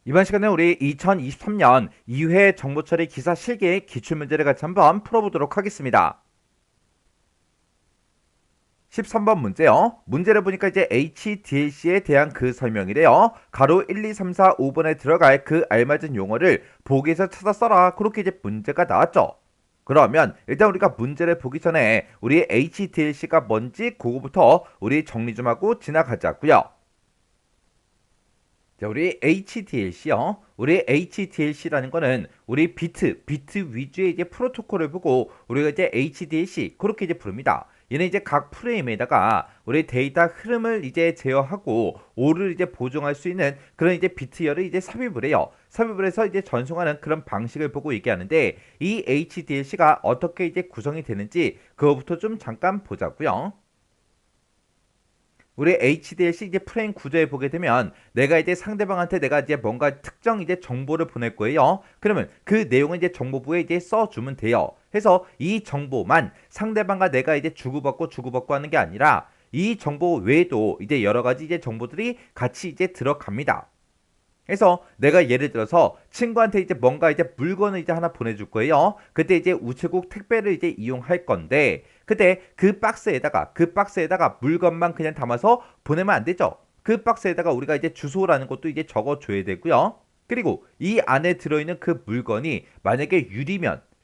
이번 시간에 우리 2023년 2회 정보처리 기사 실기 기출문제를 같이 한번 풀어보도록 하겠습니다. 13번 문제요. 문제를 보니까 이제 HDLC에 대한 그 설명이래요. 가로 1, 2, 3, 4, 5번에 들어갈 그 알맞은 용어를 보기에서 찾아 써라. 그렇게 이제 문제가 나왔죠. 그러면 일단 우리가 문제를 보기 전에 우리 HDLC가 뭔지 그거부터 우리 정리 좀 하고 지나가자고요. 자, 우리 HDLC요. 우리 HDLC라는 거는 우리 비트 위주의 이제 프로토콜을 보고 우리가 이제 HDLC 그렇게 이제 부릅니다. 얘는 이제 각 프레임에다가 우리 데이터 흐름을 이제 제어하고 오를 이제 보정할 수 있는 그런 이제 비트열을 이제 삽입을 해요. 삽입을 해서 이제 전송하는 그런 방식을 보고 얘기하는데 이 HDLC가 어떻게 이제 구성이 되는지 그거부터 좀 잠깐 보자고요. 우리 HDLC 이제 프레임 구조에 보게 되면 내가 이제 상대방한테 내가 이제 뭔가 특정 이제 정보를 보낼 거예요. 그러면 그 내용을 이제 정보부에 이제 써주면 돼요. 해서 이 정보만 상대방과 내가 이제 주고받고 하는 게 아니라 이 정보 외에도 이제 여러 가지 이제 정보들이 같이 이제 들어갑니다. 그래서 내가 예를 들어서 친구한테 이제 뭔가 이제 물건을 이제 하나 보내줄 거예요. 그때 이제 우체국 택배를 이제 이용할 건데, 그때 그 박스에다가 물건만 그냥 담아서 보내면 안 되죠. 그 박스에다가 우리가 이제 주소라는 것도 이제 적어줘야 되고요. 그리고 이 안에 들어있는 그 물건이 만약에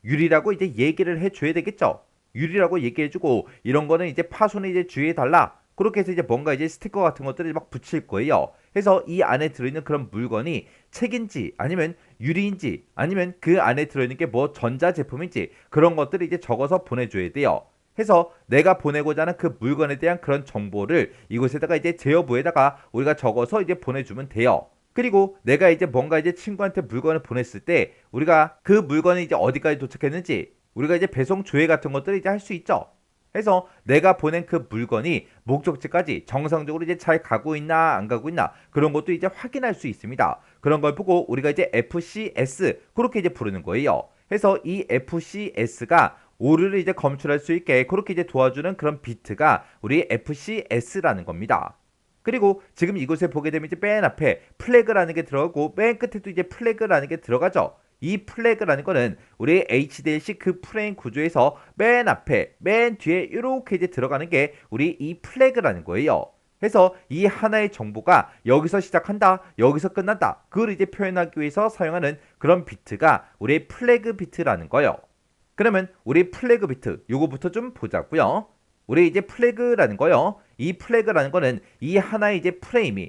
유리라고 이제 얘기를 해줘야 되겠죠. 유리라고 얘기해주고 이런 거는 이제 파손을 이제 주의해달라. 그렇게 해서 이제 뭔가 이제 스티커 같은 것들을 막 붙일 거예요. 해서 이 안에 들어있는 그런 물건이 책인지 아니면 유리인지 아니면 그 안에 들어있는 게 뭐 전자제품인지 그런 것들을 이제 적어서 보내줘야 돼요. 해서 내가 보내고자 하는 그 물건에 대한 그런 정보를 이곳에다가 이제 제어부에다가 우리가 적어서 이제 보내주면 돼요. 그리고 내가 이제 뭔가 이제 친구한테 물건을 보냈을 때 우리가 그 물건이 이제 어디까지 도착했는지 우리가 이제 배송 조회 같은 것들을 이제 할 수 있죠. 해서 내가 보낸 그 물건이 목적지까지 정상적으로 이제 잘 가고 있나 안 가고 있나 그런 것도 이제 확인할 수 있습니다. 그런 걸 보고 우리가 이제 FCS 그렇게 이제 부르는 거예요. 해서 이 FCS가 오류를 이제 검출할 수 있게 그렇게 이제 도와주는 그런 비트가 우리 FCS라는 겁니다. 그리고 지금 이곳에 보게 되면 이제 맨 앞에 플래그라는 게 들어가고 맨 끝에도 이제 플래그라는 게 들어가죠. 이 플래그라는 거는 우리 HDLC 그 프레임 구조에서 맨 앞에 맨 뒤에 이렇게 이제 들어가는 게 우리 이 플래그라는 거예요. 그래서 이 하나의 정보가 여기서 시작한다 여기서 끝난다 그걸 이제 표현하기 위해서 사용하는 그런 비트가 우리 플래그 비트라는 거예요. 그러면 우리 플래그 비트 요거부터 좀 보자고요. 우리 이제 플래그라는 거요. 이 플래그라는 거는 이 하나의 이제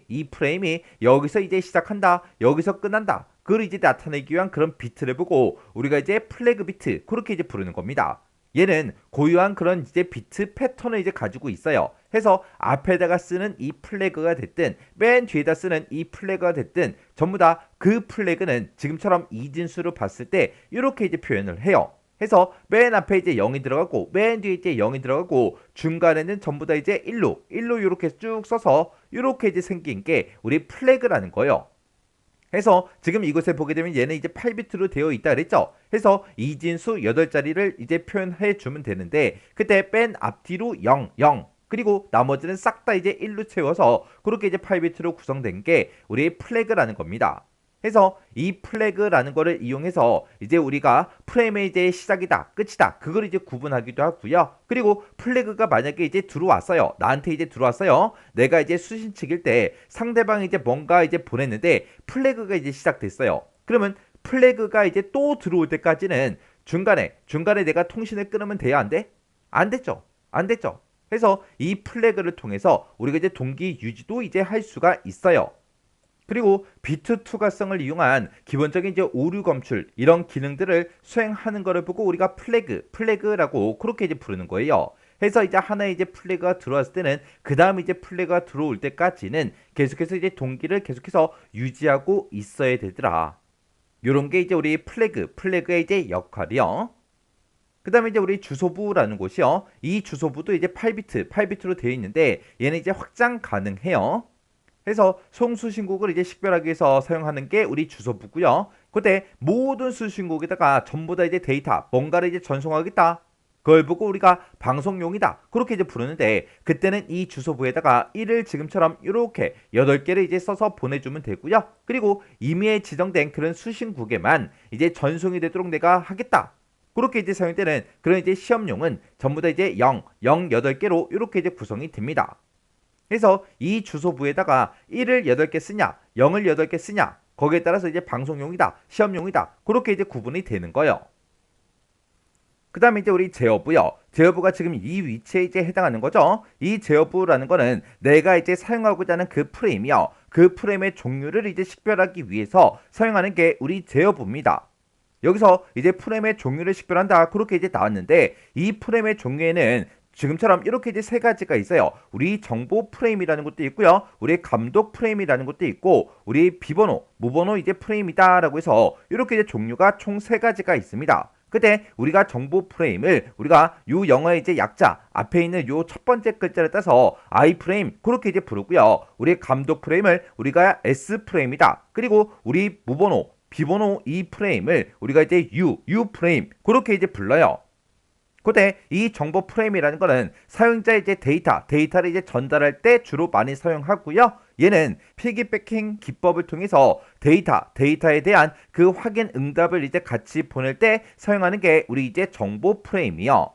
이 프레임이 여기서 이제 시작한다 여기서 끝난다 그걸 이제 나타내기 위한 그런 비트를 보고 우리가 이제 플래그 비트 그렇게 이제 부르는 겁니다. 얘는 고유한 그런 이제 비트 패턴을 이제 가지고 있어요. 해서 앞에다가 쓰는 이 플래그가 됐든 맨 뒤에다 쓰는 이 플래그가 됐든 전부 다 그 플래그는 지금처럼 이진수로 봤을 때 이렇게 이제 표현을 해요. 해서 맨 앞에 이제 0이 들어가고 맨 뒤에 이제 0이 들어가고 중간에는 전부 다 이제 1로 이렇게 쭉 써서 이렇게 이제 생긴 게 우리 플래그라는 거예요. 해서 지금 이곳에 보게 되면 얘는 이제 8비트로 되어 있다 그랬죠. 해서 이진수 8자리를 이제 표현해 주면 되는데 그때 맨 앞뒤로 0, 0 그리고 나머지는 싹 다 이제 1로 채워서 그렇게 이제 8비트로 구성된 게 우리 플래그라는 겁니다. 해서 이 플래그라는 거를 이용해서 이제 우리가 프레임의 이제 시작이다 끝이다 그걸 이제 구분하기도 하고요. 그리고 플래그가 만약에 이제 들어왔어요. 나한테 이제 들어왔어요. 내가 이제 수신측일 때 상대방이 이제 뭔가 이제 보냈는데 플래그가 이제 시작됐어요. 그러면 플래그가 이제 또 들어올 때까지는 중간에 내가 통신을 끊으면 돼야 안 돼? 안 됐죠. 안 됐죠. 해서 이 플래그를 통해서 우리가 이제 동기 유지도 이제 할 수가 있어요. 그리고 비트 투과성을 이용한 기본적인 이제 오류 검출 이런 기능들을 수행하는 것을 보고 우리가 플래그라고 그렇게 이제 부르는 거예요. 해서 이제 하나의 이제 플래그가 들어왔을 때는 그 다음 이제 플래그가 들어올 때까지는 계속해서 이제 동기를 계속해서 유지하고 있어야 되더라. 요런 게 이제 우리 플래그의 이제 역할이요. 그 다음에 이제 우리 주소부라는 곳이요. 이 주소부도 이제 8비트로 되어 있는데 얘는 이제 확장 가능해요. 해서 송수신국을 이제 식별하기 위해서 사용하는 게 우리 주소부고요. 그때 모든 수신국에다가 전부 다 이제 데이터 뭔가를 이제 전송하겠다. 그걸 보고 우리가 방송용이다 그렇게 이제 부르는데, 그때는 이 주소부에다가 1을 지금처럼 이렇게 8개를 이제 써서 보내주면 되고요. 그리고 임의에 지정된 그런 수신국에만 이제 전송이 되도록 내가 하겠다. 그렇게 이제 사용되는 그런 이제 시험용은 전부 다 이제 0, 8개로 이렇게 이제 구성이 됩니다. 그래서 이 주소부에다가 1을 8개 쓰냐, 0을 8개 쓰냐, 거기에 따라서 이제 방송용이다, 시험용이다, 그렇게 이제 구분이 되는 거예요. 그 다음에 이제 우리 제어부요. 제어부가 지금 이 위치에 이제 해당하는 거죠. 이 제어부라는 거는 내가 이제 사용하고자 하는 그 프레임이요. 그 프레임의 종류를 이제 식별하기 위해서 사용하는 게 우리 제어부입니다. 여기서 이제 프레임의 종류를 식별한다 그렇게 이제 나왔는데, 이 프레임의 종류에는 지금처럼 이렇게 이제 3가지가 있어요. 우리 정보 프레임이라는 것도 있고요. 우리 감독 프레임이라는 것도 있고, 우리 비번호, 무번호 이제 프레임이다라고 해서 이렇게 이제 종류가 총 3가지가 있습니다. 그때 우리가 정보 프레임을 우리가 요 영어의 이제 약자 앞에 있는 요 첫 번째 글자를 따서 I 프레임 그렇게 이제 부르고요. 우리 감독 프레임을 우리가 S 프레임이다. 그리고 우리 무번호, 비번호 이 프레임을 우리가 이제 U 프레임 그렇게 이제 불러요. 그때 이 정보 프레임이라는 거는 사용자의 이제 데이터를 이제 전달할 때 주로 많이 사용하고요. 얘는 피기배킹 기법을 통해서 데이터에 대한 그 확인 응답을 이제 같이 보낼 때 사용하는 게 우리 이제 정보 프레임이요.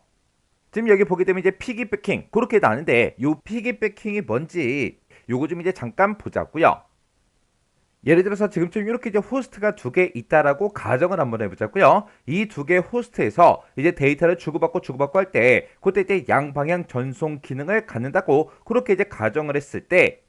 지금 여기 보게 되면 이제 피기배킹 그렇게 나는데, 요 피기배킹이 뭔지 요거 좀 이제 잠깐 보자고요. 예를 들어서 지금처럼 이렇게 이제 호스트가 2개 있다라고 가정을 한번 해보자고요. 이 2개 호스트에서 이제 데이터를 주고받고 할 때, 그때 이제 양방향 전송 기능을 갖는다고 그렇게 이제 가정을 했을 때,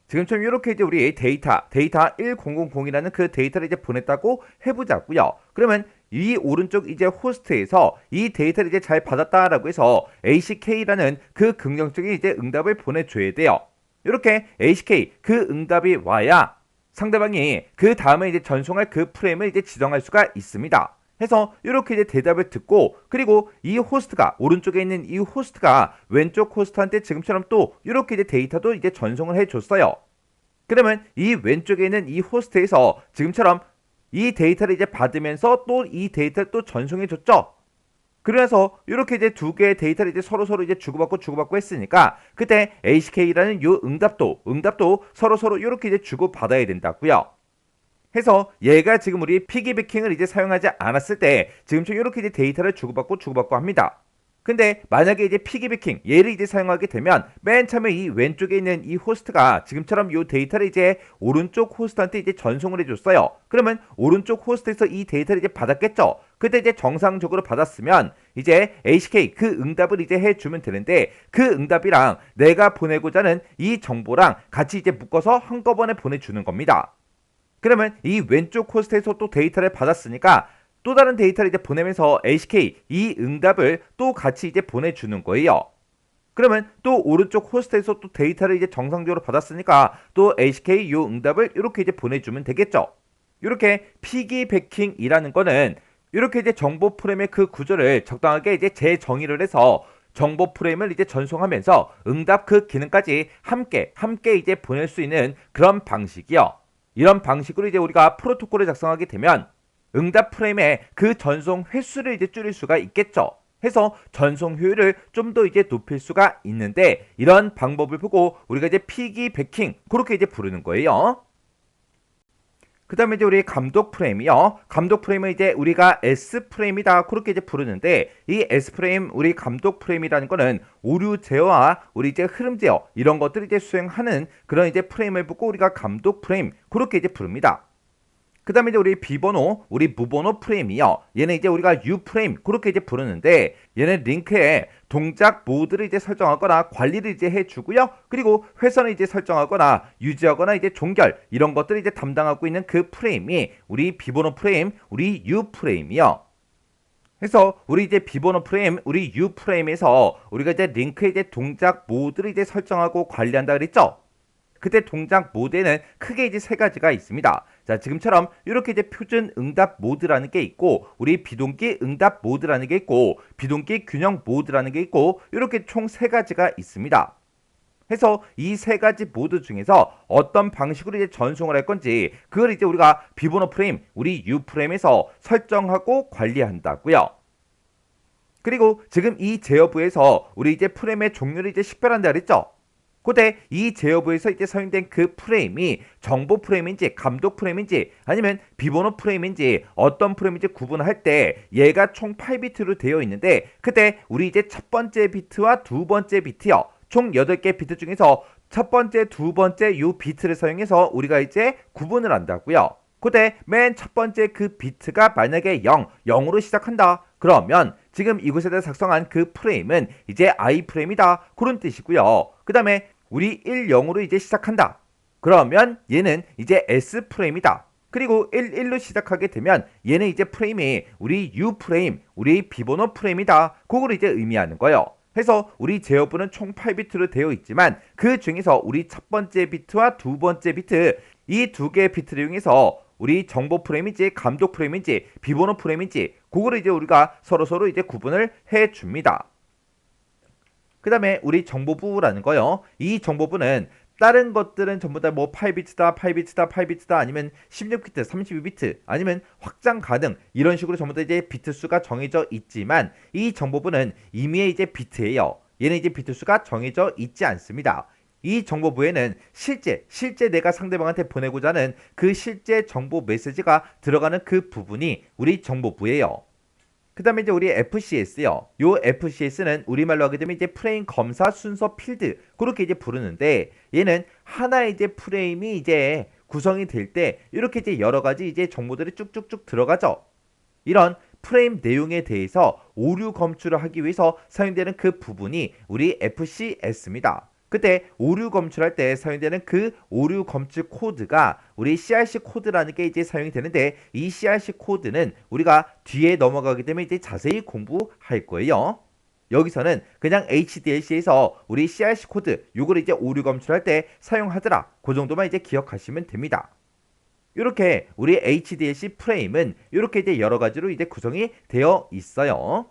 지금처럼 이렇게 이제 우리 데이터 1000이라는 그 데이터를 이제 보냈다고 해보자고요. 그러면 이 오른쪽 이제 호스트에서 이 데이터를 이제 잘 받았다라고 해서 ACK라는 그 긍정적인 이제 응답을 보내줘야 돼요. 이렇게 ACK 그 응답이 와야 상대방이 그 다음에 이제 전송할 그 프레임을 이제 지정할 수가 있습니다. 해서 이렇게 이제 대답을 듣고, 그리고 이 호스트가 오른쪽에 있는 이 호스트가 왼쪽 호스트한테 지금처럼 또 이렇게 이제 데이터도 이제 전송을 해줬어요. 그러면 이 왼쪽에 있는 이 호스트에서 지금처럼 이 데이터를 이제 받으면서 또 이 데이터를 또 전송해줬죠. 그래서 이렇게 이제 2개의 데이터를 이제 서로 이제 주고받고 했으니까, 그때 ACK라는 요 응답도 서로 이렇게 이제 주고받아야 된다고요. 해서 얘가 지금 우리 피기배킹을 이제 사용하지 않았을 때 지금처럼 이렇게 이제 데이터를 주고받고 합니다. 근데 만약에 이제 피기배킹 얘를 이제 사용하게 되면 맨 처음에 이 왼쪽에 있는 이 호스트가 지금처럼 이 데이터를 이제 오른쪽 호스트한테 이제 전송을 해줬어요. 그러면 오른쪽 호스트에서 이 데이터를 이제 받았겠죠. 그때 이제 정상적으로 받았으면 이제 ACK 그 응답을 이제 해주면 되는데, 그 응답이랑 내가 보내고자 하는 이 정보랑 같이 이제 묶어서 한꺼번에 보내주는 겁니다. 그러면 이 왼쪽 호스트에서 또 데이터를 받았으니까 또 다른 데이터를 이제 보내면서 ACK 이 응답을 또 같이 이제 보내주는 거예요. 그러면 또 오른쪽 호스트에서 또 데이터를 이제 정상적으로 받았으니까 또 ACK 요 응답을 이렇게 이제 보내주면 되겠죠. 이렇게 피기배킹이라는 거는 이렇게 이제 정보 프레임의 그 구조를 적당하게 이제 재정의를 해서 정보 프레임을 이제 전송하면서 응답 그 기능까지 함께 이제 보낼 수 있는 그런 방식이요. 이런 방식으로 이제 우리가 프로토콜을 작성하게 되면 응답 프레임의 그 전송 횟수를 이제 줄일 수가 있겠죠. 해서 전송 효율을 좀 더 이제 높일 수가 있는데, 이런 방법을 보고 우리가 이제 피기배킹 그렇게 이제 부르는 거예요. 그 다음에 이제 우리 감독 프레임이요. 감독 프레임은 이제 우리가 S 프레임이다 그렇게 이제 부르는데, 이 S 프레임 우리 감독 프레임이라는 거는 오류 제어와 우리 이제 흐름 제어 이런 것들을 이제 수행하는 그런 이제 프레임을 보고 우리가 감독 프레임 그렇게 이제 부릅니다. 그 다음에 이제 우리 비번호, 우리 무번호 프레임이요. 얘는 이제 우리가 U 프레임 그렇게 이제 부르는데, 얘는 링크에 동작 모드를 이제 설정하거나 관리를 이제 해주고요. 그리고 회선을 이제 설정하거나 유지하거나 이제 종결 이런 것들을 이제 담당하고 있는 그 프레임이 우리 비번호 프레임, 우리 U 프레임이요. 그래서 우리 이제 비번호 프레임, 우리 U 프레임에서 우리가 이제 링크에 이제 동작 모드를 이제 설정하고 관리한다 그랬죠. 그때 동작 모드에는 크게 이제 3가지가 있습니다. 자, 지금처럼 이렇게 이제 표준 응답 모드라는 게 있고, 우리 비동기 응답 모드라는 게 있고, 비동기 균형 모드라는 게 있고, 이렇게 총 3가지가 있습니다. 해서 이 3가지 모드 중에서 어떤 방식으로 이제 전송을 할 건지 그걸 이제 우리가 비번호 프레임, 우리 U 프레임에서 설정하고 관리한다고요. 그리고 지금 이 제어부에서 우리 이제 프레임의 종류를 이제 식별한다 그랬죠? 그때 이 제어부에서 이제 사용된 그 프레임이 정보 프레임인지 감독 프레임인지 아니면 비번호 프레임인지 어떤 프레임인지 구분할 때 얘가 총 8비트로 되어 있는데 그때 우리 이제 첫 번째 비트와 두 번째 비트요. 총 8개 비트 중에서 첫 번째, 두 번째 요 비트를 사용해서 우리가 이제 구분을 한다고요. 그때 맨 첫 번째 그 비트가 만약에 0, 0으로 시작한다. 그러면 지금 이곳에다 작성한 그 프레임은 이제 I 프레임이다. 그런 뜻이고요. 그 다음에 우리 1, 0으로 이제 시작한다. 그러면 얘는 이제 S 프레임이다. 그리고 1, 1로 시작하게 되면 얘는 이제 프레임이 우리 U 프레임, 우리 비번호 프레임이다. 그걸 이제 의미하는 거예요. 해서 우리 제어부는 총 8비트로 되어 있지만 그 중에서 우리 첫 번째 비트와 두 번째 비트 이 두 개의 비트를 이용해서 우리 정보 프레임인지 감독 프레임인지 비번호 프레임인지 그거를 이제 우리가 서로 이제 구분을 해 줍니다. 그 다음에 우리 정보부라는 거요. 이 정보부는 다른 것들은 전부 다 뭐 8비트다, 8비트다, 8비트다 아니면 16비트, 32비트 아니면 확장 가능 이런 식으로 전부 다 이제 비트 수가 정해져 있지만 이 정보부는 임의의 이제 비트예요. 얘는 이제 비트 수가 정해져 있지 않습니다. 이 정보부에는 실제 내가 상대방한테 보내고자 하는 그 실제 정보 메시지가 들어가는 그 부분이 우리 정보부예요. 그 다음에 이제 우리 FCS요. 요 FCS는 우리말로 하게 되면 이제 프레임 검사 순서 필드 그렇게 이제 부르는데 얘는 하나의 이제 프레임이 이제 구성이 될 때 이렇게 이제 여러 가지 이제 정보들이 쭉쭉쭉 들어가죠. 이런 프레임 내용에 대해서 오류 검출을 하기 위해서 사용되는 그 부분이 우리 FCS입니다. 그때 오류 검출할 때 사용되는 그 오류 검출 코드가 우리 CRC 코드라는 게 이제 사용이 되는데 이 CRC 코드는 우리가 뒤에 넘어가게 되면 이제 자세히 공부할 거예요. 여기서는 그냥 HDLC에서 우리 CRC 코드 요걸 이제 오류 검출할 때 사용하더라. 그 정도만 이제 기억하시면 됩니다. 이렇게 우리 HDLC 프레임은 이렇게 이제 여러 가지로 이제 구성이 되어 있어요.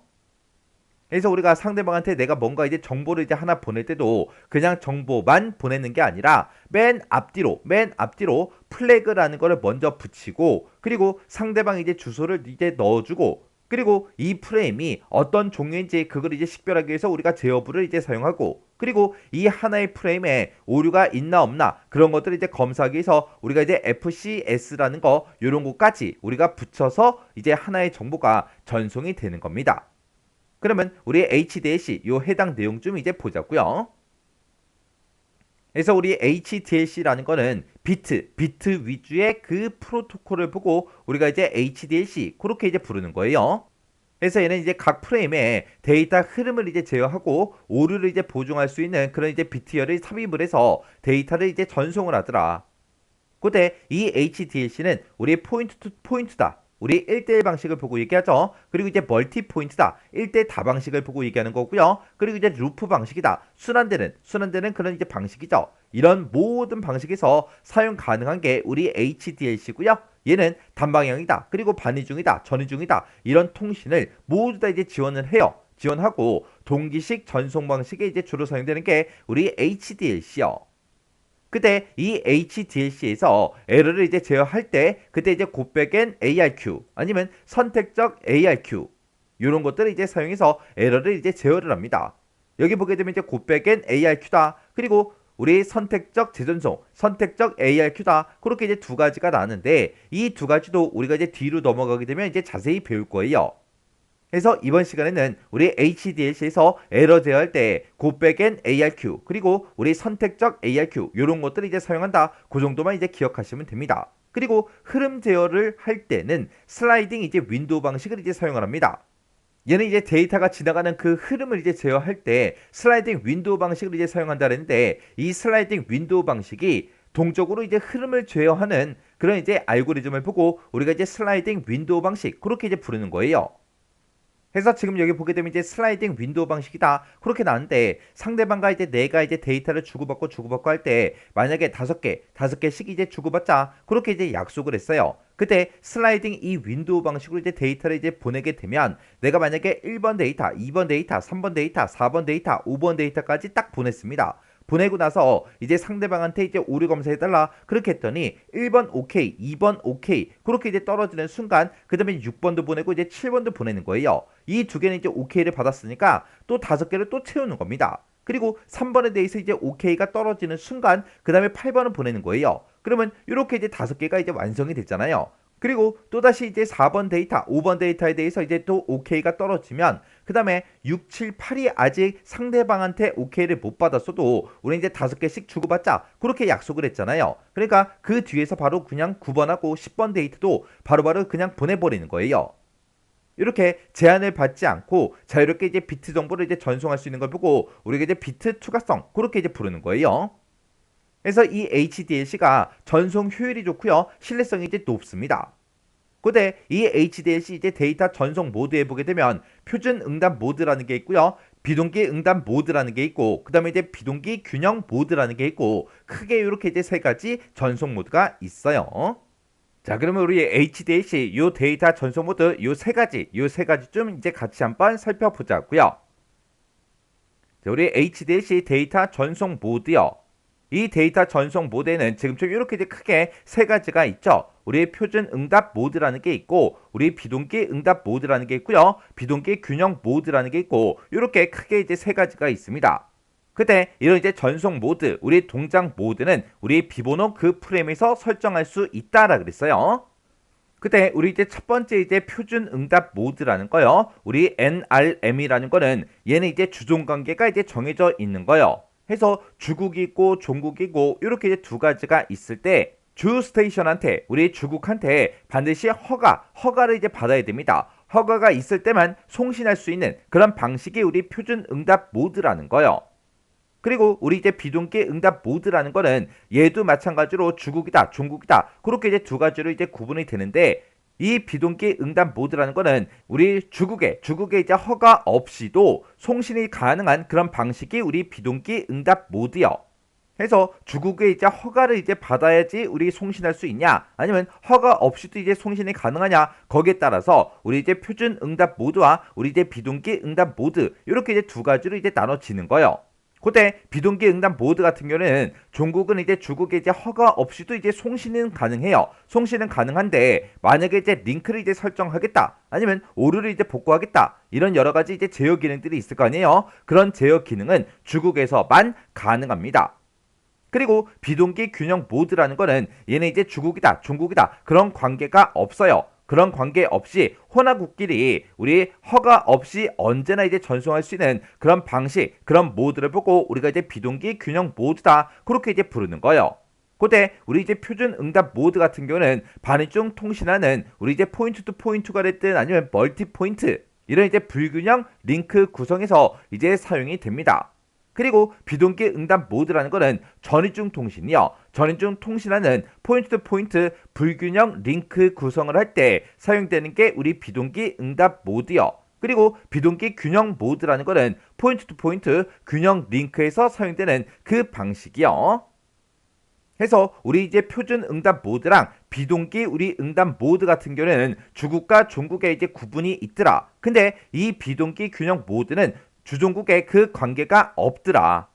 그래서 우리가 상대방한테 내가 뭔가 이제 정보를 이제 하나 보낼 때도 그냥 정보만 보내는 게 아니라 맨 앞뒤로 플래그라는 거를 먼저 붙이고 그리고 상대방 이제 주소를 이제 넣어주고 그리고 이 프레임이 어떤 종류인지 그걸 이제 식별하기 위해서 우리가 제어부를 이제 사용하고 그리고 이 하나의 프레임에 오류가 있나 없나 그런 것들을 이제 검사하기 위해서 우리가 이제 FCS라는 거 요런 것까지 우리가 붙여서 이제 하나의 정보가 전송이 되는 겁니다. 그러면 우리 HDLC 요 해당 내용 좀 이제 보자고요. 그래서 우리 HDLC라는 거는 비트 위주의 그 프로토콜을 보고 우리가 이제 HDLC 그렇게 이제 부르는 거예요. 그래서 얘는 이제 각 프레임에 데이터 흐름을 이제 제어하고 오류를 이제 보정할 수 있는 그런 이제 비트열을 삽입을 해서 데이터를 이제 전송을 하더라. 그때 이 HDLC는 우리 포인트 투 포인트다. 우리 1대1 방식을 보고 얘기하죠. 그리고 이제 멀티 포인트다. 1대 다 방식을 보고 얘기하는 거고요. 그리고 이제 루프 방식이다. 순환되는 그런 이제 방식이죠. 이런 모든 방식에서 사용 가능한 게 우리 HDLC고요. 얘는 단방향이다. 그리고 반이중이다. 전이중이다. 이런 통신을 모두 다 이제 지원을 해요. 지원하고 동기식 전송 방식에 이제 주로 사용되는 게 우리 HDLC요. 그때 이 HDLC에서 에러를 이제 제어할 때 그때 이제 곱백엔 ARQ 아니면 선택적 ARQ 이런 것들을 이제 사용해서 에러를 이제 제어를 합니다. 여기 보게 되면 이제 곱백엔 ARQ다. 그리고 우리 선택적 재전송, 선택적 ARQ다. 그렇게 이제 두 가지가 나는데 이 두 가지도 우리가 이제 뒤로 넘어가게 되면 이제 자세히 배울 거예요. 그래서 이번 시간에는 우리 HDLC에서 에러 제어할 때 곱백엔 ARQ 그리고 우리 선택적 ARQ 이런 것들을 이제 사용한다. 그 정도만 이제 기억하시면 됩니다. 그리고 흐름 제어를 할 때는 슬라이딩 이제 윈도우 방식을 이제 사용을 합니다. 얘는 이제 데이터가 지나가는 그 흐름을 이제 제어할 때 슬라이딩 윈도우 방식을 이제 사용한다는데 이 슬라이딩 윈도우 방식이 동적으로 이제 흐름을 제어하는 그런 이제 알고리즘을 보고 우리가 이제 슬라이딩 윈도우 방식 그렇게 이제 부르는 거예요. 그래서 지금 여기 보게 되면 이제 슬라이딩 윈도우 방식이다. 그렇게 나왔는데 상대방과 이제 내가 이제 데이터를 주고받고 할 때 만약에 다섯 개씩 이제 주고받자. 그렇게 이제 약속을 했어요. 그때 슬라이딩 이 윈도우 방식으로 이제 데이터를 이제 보내게 되면 내가 만약에 1번 데이터, 2번 데이터, 3번 데이터, 4번 데이터, 5번 데이터까지 딱 보냈습니다. 보내고 나서 이제 상대방한테 이제 오류 검사해달라 그렇게 했더니 1번 오케이, 2번 오케이 그렇게 이제 떨어지는 순간 그 다음에 6번도 보내고 이제 7번도 보내는 거예요. 이 두 개는 이제 오케이를 받았으니까 또 5개를 또 채우는 겁니다. 그리고 3번에 대해서 이제 오케이가 떨어지는 순간 그 다음에 8번을 보내는 거예요. 그러면 이렇게 이제 5개가 이제 완성이 됐잖아요. 그리고 또다시 이제 4번 데이터, 5번 데이터에 대해서 이제 또 오케이가 떨어지면 그 다음에 6, 7, 8이 아직 상대방한테 오케이를 못 받았어도 우리 이제 5개씩 주고받자 그렇게 약속을 했잖아요. 그러니까 그 뒤에서 바로 그냥 9번하고 10번 데이터도 바로바로 그냥 보내버리는 거예요. 이렇게 제한을 받지 않고 자유롭게 이제 비트 정보를 이제 전송할 수 있는 걸 보고 우리가 이제 비트 추가성 그렇게 이제 부르는 거예요. 그래서 이 HDLC가 전송 효율이 좋고요. 신뢰성이 이제 높습니다. 근데 이 HDLC 이제 데이터 전송 모드에 보게 되면 표준 응답 모드라는 게 있고요. 비동기 응답 모드라는 게 있고 그다음에 이제 비동기 균형 모드라는 게 있고 크게 이렇게 이제 세 가지 전송 모드가 있어요. 자, 그러면 우리 HDLC 요 데이터 전송 모드 요 세 가지 좀 이제 같이 한번 살펴보자고요. 자, 우리 HDLC 데이터 전송 모드요. 이 데이터 전송 모드에는 지금처럼 이렇게 이제 크게 세 가지가 있죠. 우리 표준 응답 모드라는 게 있고 우리 비동기 응답 모드라는 게 있고요. 비동기 균형 모드라는 게 있고 이렇게 크게 이제 세 가지가 있습니다. 그때 이런 이제 전송 모드, 우리 동작 모드는 우리 비번호 그 프레임에서 설정할 수 있다라 그랬어요. 그때 우리 이제 첫 번째 이제 표준 응답 모드라는 거요. 우리 NRM이라는 거는 얘는 이제 주종 관계가 이제 정해져 있는 거요. 해서 주국이 있고 종국이고 이렇게 이제 두 가지가 있을 때 주 스테이션한테 우리 주국한테 반드시 허가를 이제 받아야 됩니다. 허가가 있을 때만 송신할 수 있는 그런 방식이 우리 표준 응답 모드라는 거요. 그리고 우리 이제 비동기 응답 모드라는 거는 얘도 마찬가지로 주국이다, 종국이다 그렇게 이제 두 가지로 이제 구분이 되는데 이 비동기 응답 모드라는 거는 우리 주국에 이제 허가 없이도 송신이 가능한 그런 방식이 우리 비동기 응답 모드요. 해서 주국에 이제 허가를 이제 받아야지 우리 송신할 수 있냐 아니면 허가 없이도 이제 송신이 가능하냐 거기에 따라서 우리 이제 표준 응답 모드와 우리 이제 비동기 응답 모드 이렇게 이제 두 가지로 이제 나눠지는 거예요. 그때 비동기 응답 모드 같은 경우는 종국은 이제 주국에 이제 허가 없이도 이제 송신은 가능해요. 송신은 가능한데 만약에 이제 링크를 이제 설정하겠다 아니면 오류를 이제 복구하겠다 이런 여러 가지 이제 제어 기능들이 있을 거 아니에요. 그런 제어 기능은 주국에서만 가능합니다. 그리고 비동기 균형 모드라는 거는 얘는 이제 주국이다, 종국이다 그런 관계가 없어요. 그런 관계 없이 혼합국끼리 우리 허가 없이 언제나 이제 전송할 수 있는 그런 방식, 그런 모드를 보고 우리가 이제 비동기 균형 모드다 그렇게 이제 부르는 거예요. 그때 우리 이제 표준 응답 모드 같은 경우는 반응중 통신하는 우리 이제 포인트 투 포인트가 됐든 아니면 멀티 포인트 이런 이제 불균형 링크 구성에서 이제 사용이 됩니다. 그리고 비동기 응답 모드라는 거는 전위중 통신이요. 전위중 통신하는 포인트 투 포인트 불균형 링크 구성을 할 때 사용되는 게 우리 비동기 응답 모드요. 그리고 비동기 균형 모드라는 거는 포인트 투 포인트 균형 링크에서 사용되는 그 방식이요. 해서 우리 이제 표준 응답 모드랑 비동기 우리 응답 모드 같은 경우에는 주국과 종국에 이제 구분이 있더라. 근데 이 비동기 균형 모드는 주종국에 그 관계가 없더라.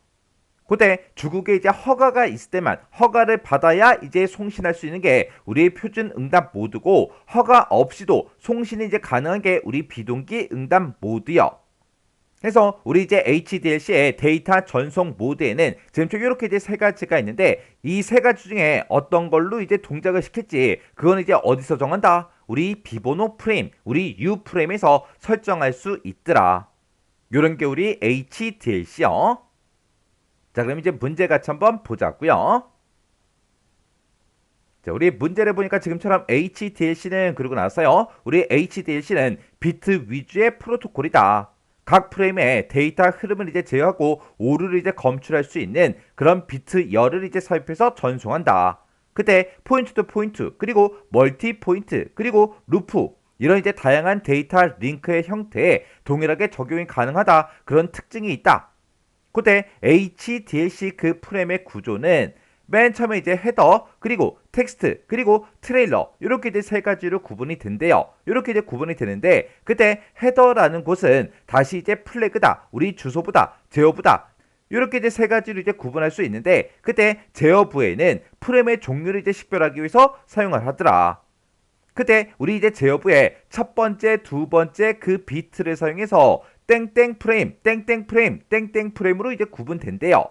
그때 주국에 이제 허가가 있을 때만 허가를 받아야 이제 송신할 수 있는 게 우리 표준 응답 모드고 허가 없이도 송신이 이제 가능한 게 우리 비동기 응답 모드요. 그래서 우리 이제 HDLC의 데이터 전송 모드에는 지금 이렇게 이제 세 가지가 있는데 이 세 가지 중에 어떤 걸로 이제 동작을 시킬지 그건 이제 어디서 정한다? 우리 비번호 프레임, 우리 U 프레임에서 설정할 수 있더라. 요런 게 우리 HDLC요. 자, 그럼 이제 문제 같이 한번 보자고요. 자, 우리 문제를 보니까 지금처럼 HDLC는 그러고 나서요. 우리 HDLC는 비트 위주의 프로토콜이다. 각 프레임의 데이터 흐름을 이제 제어하고 오류를 이제 검출할 수 있는 그런 비트 열을 이제 삽입해서 전송한다. 그때 포인트 투 포인트, 그리고 멀티 포인트, 그리고 루프 이런 이제 다양한 데이터 링크의 형태에 동일하게 적용이 가능하다. 그런 특징이 있다. 그때 HDLC 그 프레임의 구조는 맨 처음에 이제 헤더, 그리고 텍스트, 그리고 트레일러 이렇게 이제 세 가지로 구분이 된대요. 이렇게 이제 구분이 되는데 그때 헤더라는 곳은 다시 이제 플래그다, 우리 주소보다, 제어보다 이렇게 이제 세 가지로 이제 구분할 수 있는데 그때 제어부에는 프레임의 종류를 이제 식별하기 위해서 사용을 하더라. 그때 우리 이제 제어부의 첫 번째, 두 번째 그 비트를 사용해서 땡땡 프레임, 땡땡 프레임, 땡땡 프레임으로 이제 구분된대요.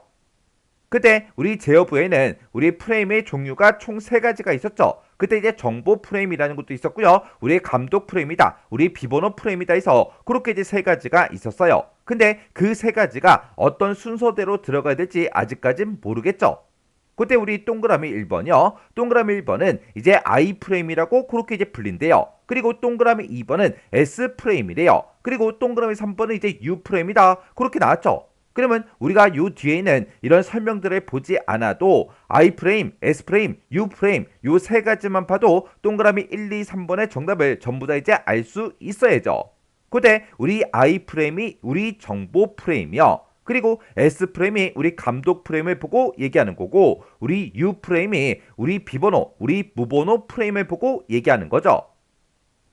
그때 우리 제어부에는 우리 프레임의 종류가 총 세 가지가 있었죠. 그때 이제 정보 프레임이라는 것도 있었고요. 우리 감독 프레임이다, 우리 비번호 프레임이다 해서 그렇게 이제 세 가지가 있었어요. 근데 그 세 가지가 어떤 순서대로 들어가야 될지 아직까진 모르겠죠. 그때 우리 동그라미 1번이요. 동그라미 1번은 이제 I 프레임이라고 그렇게 이제 불린대요. 그리고 동그라미 2번은 S 프레임이래요. 그리고 동그라미 3번은 이제 U 프레임이다. 그렇게 나왔죠. 그러면 우리가 요 뒤에는 이런 설명들을 보지 않아도 I 프레임, S 프레임, U 프레임 요 세 가지만 봐도 동그라미 1, 2, 3번의 정답을 전부 다 이제 알 수 있어야죠. 그때 우리 I 프레임이 우리 정보 프레임이요. 그리고 S 프레임이 우리 감독 프레임을 보고 얘기하는 거고 우리 U 프레임이 우리 비번호, 우리 무번호 프레임을 보고 얘기하는 거죠.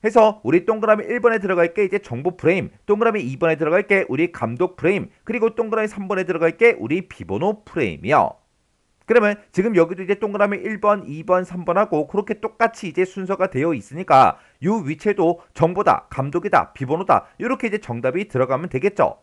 해서 우리 동그라미 1번에 들어갈 게 이제 정보 프레임, 동그라미 2번에 들어갈 게 우리 감독 프레임, 그리고 동그라미 3번에 들어갈 게 우리 비번호 프레임이요. 그러면 지금 여기도 이제 동그라미 1번, 2번, 3번하고 그렇게 똑같이 이제 순서가 되어 있으니까 이 위치에도 정보다, 감독이다, 비번호다 이렇게 이제 정답이 들어가면 되겠죠.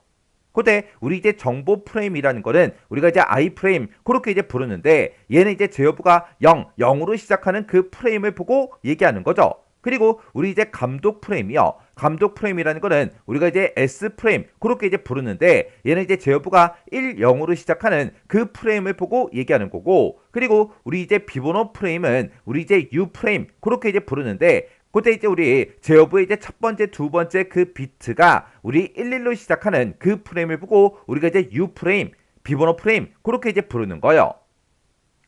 그때 우리 이제 정보 프레임이라는 거는 우리가 이제 I 프레임 그렇게 이제 부르는데 얘는 이제 제어부가 0, 0으로 시작하는 그 프레임을 보고 얘기하는 거죠. 그리고 우리 이제 감독 프레임이요. 감독 프레임이라는 거는 우리가 이제 S 프레임 그렇게 이제 부르는데 얘는 이제 제어부가 1, 0으로 시작하는 그 프레임을 보고 얘기하는 거고 그리고 우리 이제 비번호 프레임은 우리 이제 U 프레임 그렇게 이제 부르는데 그때 이제 우리 제어부의 이제 첫 번째, 두 번째 그 비트가 우리 11로 시작하는 그 프레임을 보고 우리가 이제 U 프레임, 비번호 프레임 그렇게 이제 부르는 거예요.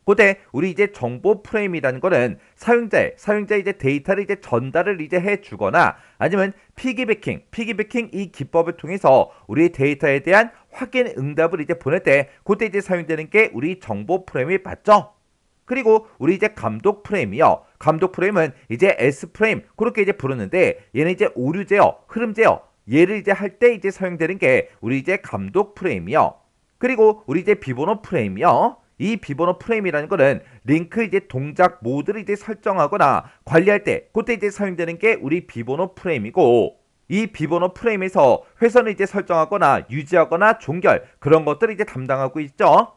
그때 우리 이제 정보 프레임이라는 거는 사용자 이제 데이터를 이제 전달을 이제 해주거나 아니면 피기배킹 이 기법을 통해서 우리 데이터에 대한 확인 응답을 이제 보낼 때 그때 이제 사용되는 게 우리 정보 프레임이 맞죠? 그리고 우리 이제 감독 프레임이요. 감독 프레임은 이제 S 프레임 그렇게 이제 부르는데 얘는 이제 오류 제어, 흐름 제어 얘를 이제 할 때 이제 사용되는 게 우리 이제 감독 프레임이요. 그리고 우리 이제 비번호 프레임이요. 이 비번호 프레임이라는 거는 링크 이제 동작 모드를 이제 설정하거나 관리할 때 그때 이제 사용되는 게 우리 비번호 프레임이고 이 비번호 프레임에서 회선을 이제 설정하거나 유지하거나 종결 그런 것들을 이제 담당하고 있죠.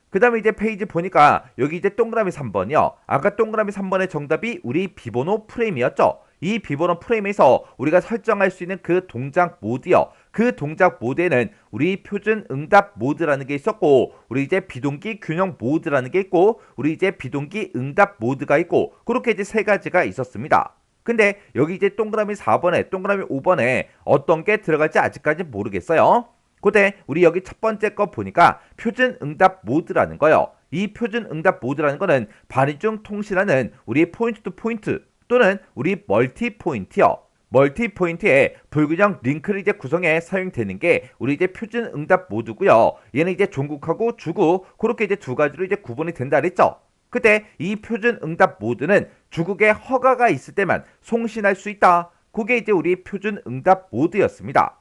그 다음에 이제 페이지 보니까 여기 이제 동그라미 3번이요. 아까 동그라미 3번의 정답이 우리 비번호 프레임이었죠. 이 비번호 프레임에서 우리가 설정할 수 있는 그 동작 모드요. 그 동작 모드에는 우리 표준 응답 모드라는 게 있었고 우리 이제 비동기 균형 모드라는 게 있고 우리 이제 비동기 응답 모드가 있고 그렇게 이제 세 가지가 있었습니다. 근데 여기 이제 동그라미 4번에 동그라미 5번에 어떤 게 들어갈지 아직까지 모르겠어요. 그때 우리 여기 첫 번째 거 보니까 표준 응답 모드라는 거요. 이 표준 응답 모드라는 거는 발의 중 통신하는 우리 포인트 투 포인트 또는 우리 멀티 포인트요. 멀티 포인트에 불균형 링크를 이제 구성해 사용되는 게 우리 이제 표준 응답 모드고요. 얘는 이제 종국하고 주국 그렇게 이제 두 가지로 이제 구분이 된다 그랬죠. 그때 이 표준 응답 모드는 주국에 허가가 있을 때만 송신할 수 있다. 그게 이제 우리 표준 응답 모드였습니다.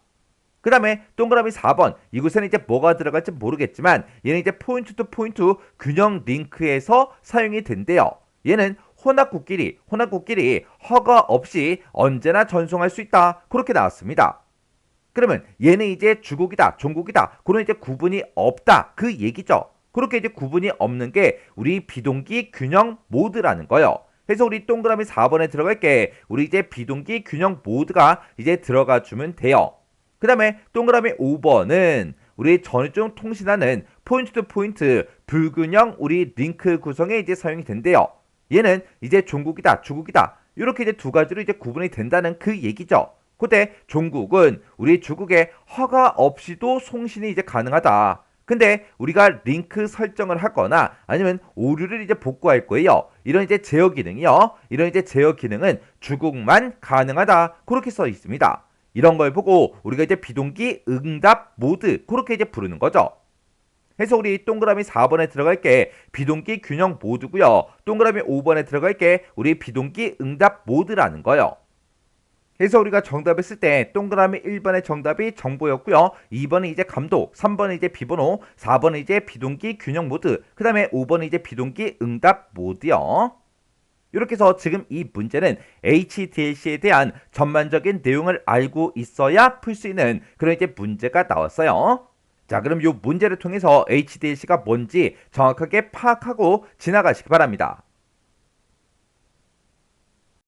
그 다음에 동그라미 4번 이곳에는 이제 뭐가 들어갈지 모르겠지만 얘는 이제 포인트 투 포인트 균형 링크에서 사용이 된대요. 얘는 혼합국끼리 허가 없이 언제나 전송할 수 있다. 그렇게 나왔습니다. 그러면 얘는 이제 주국이다, 종국이다. 그런 이제 구분이 없다. 그 얘기죠. 그렇게 이제 구분이 없는 게 우리 비동기 균형 모드라는 거예요. 그래서 우리 동그라미 4번에 들어갈 게 우리 이제 비동기 균형 모드가 이제 들어가 주면 돼요. 그 다음에 동그라미 5번은 우리 전중 통신하는 포인트 투 포인트 불균형 우리 링크 구성에 이제 사용이 된대요. 얘는 이제 종국이다, 주국이다. 이렇게 이제 두 가지로 이제 구분이 된다는 그 얘기죠. 그때 종국은 우리 주국에 허가 없이도 송신이 이제 가능하다. 근데 우리가 링크 설정을 하거나 아니면 오류를 이제 복구할 거예요. 이런 이제 제어 기능이요. 이런 이제 제어 기능은 주국만 가능하다. 그렇게 써 있습니다. 이런 걸 보고 우리가 이제 비동기 응답 모드 그렇게 이제 부르는 거죠. 그래서 우리 동그라미 4번에 들어갈 게 비동기 균형 모드고요. 동그라미 5번에 들어갈 게 우리 비동기 응답 모드라는 거예요. 해서 우리가 정답을 쓸 때 동그라미 1번의 정답이 정보였고요. 2번은 이제 감독, 3번은 이제 비번호, 4번은 이제 비동기 균형 모드, 그 다음에 5번은 이제 비동기 응답 모드요. 이렇게 해서 지금 이 문제는 HDLC에 대한 전반적인 내용을 알고 있어야 풀 수 있는 그런 이제 문제가 나왔어요. 자, 그럼 이 문제를 통해서 HDLC가 뭔지 정확하게 파악하고 지나가시기 바랍니다.